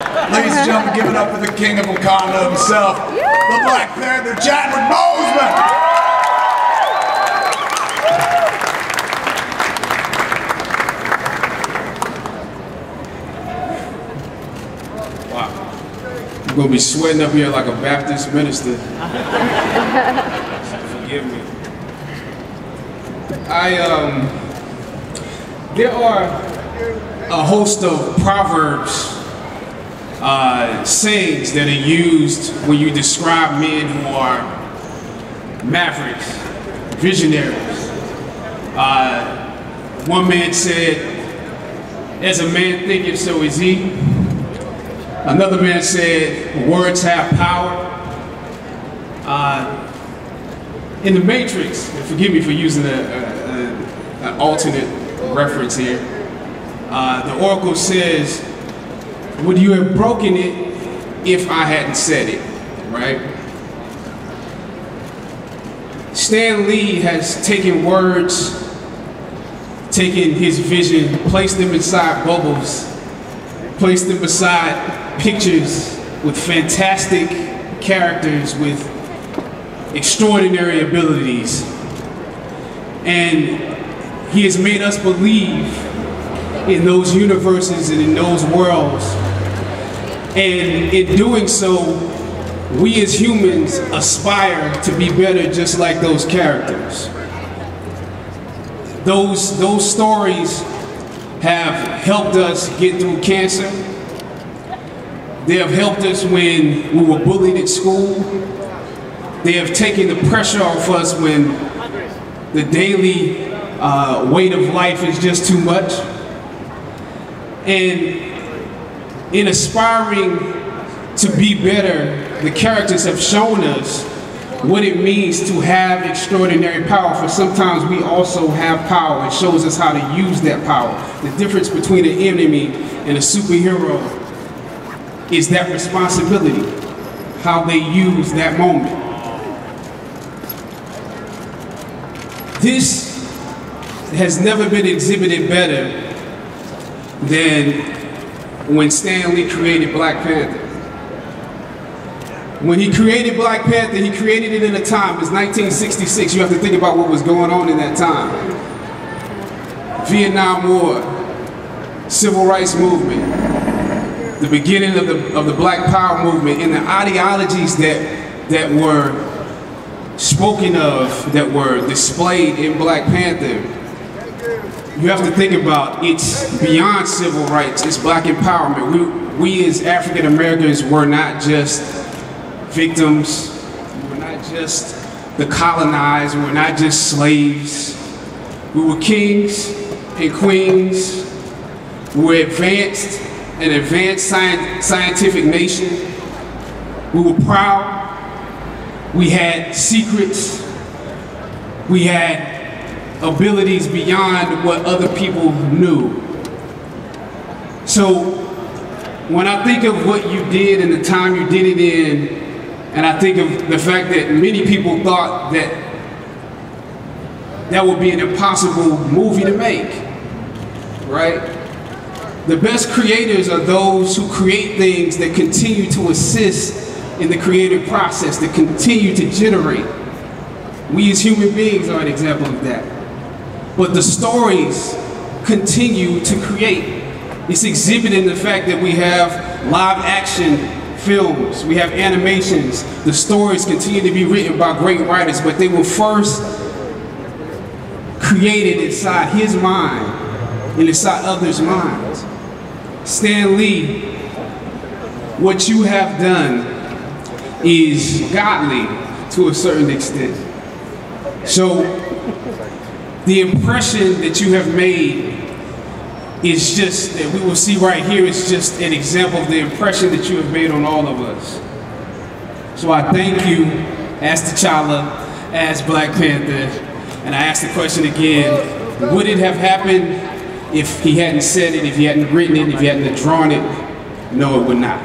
Ladies and gentlemen, give it up for the king of Wakanda himself, the Black Panther, Chadwick Boseman! I'm gonna be sweating up here like a Baptist minister. Forgive me. There are a host of proverbs, sayings that are used when you describe men who are mavericks, visionaries. One man said, "As a man thinketh, so is he." Another man said, "Words have power." In the Matrix, and forgive me for using an alternate reference here, the Oracle says, "Would you have broken it if I hadn't said it?" Right? Stan Lee has taken words, taken his vision, placed them inside bubbles, placed them beside pictures with fantastic characters with extraordinary abilities. And he has made us believe in those universes and in those worlds. And in doing so, we as humans aspire to be better just like those characters. Those stories have helped us get through cancer. They have helped us when we were bullied at school. They have taken the pressure off us when the daily weight of life is just too much. And in aspiring to be better, the characters have shown us what it means to have extraordinary power, for sometimes we also have power. It shows us how to use that power. The difference between an enemy and a superhero is that responsibility, how they use that moment. This has never been exhibited better than when Stan Lee created Black Panther. When he created Black Panther, he created it in a time, it was 1966, you have to think about what was going on in that time. Vietnam War, Civil Rights Movement, the beginning of the Black Power movement, and the ideologies that were spoken of, that were displayed in Black Panther. You have to think about, it's beyond civil rights, it's Black empowerment. We as African Americans were not just victims, we were not just the colonized, we were not just slaves. We were kings and queens, we were an advanced scientific nation. We were proud, we had secrets, we had abilities beyond what other people knew. So when I think of what you did and the time you did it in, and I think of the fact that many people thought that that would be an impossible movie to make, right? The best creators are those who create things that continue to assist in the creative process, that continue to generate. We as human beings are an example of that. But the stories continue to create. It's exhibited in the fact that we have live action films, we have animations. The stories continue to be written by great writers, but they were first created inside his mind and inside others' minds. Stan Lee, what you have done is godly to a certain extent. So the impression that you have made is just, that we will see right here, is just an example of the impression that you have made on all of us. So I thank you as T'Challa, as Black Panther, and I ask the question again, would it have happened if he hadn't said it, if he hadn't written it, if he hadn't drawn it? No, it would not.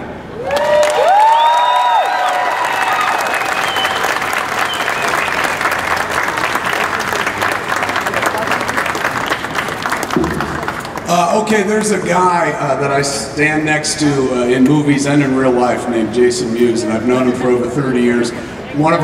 Okay, there's a guy that I stand next to in movies and in real life named Jason Mewes, and I've known him for over 30 years. One of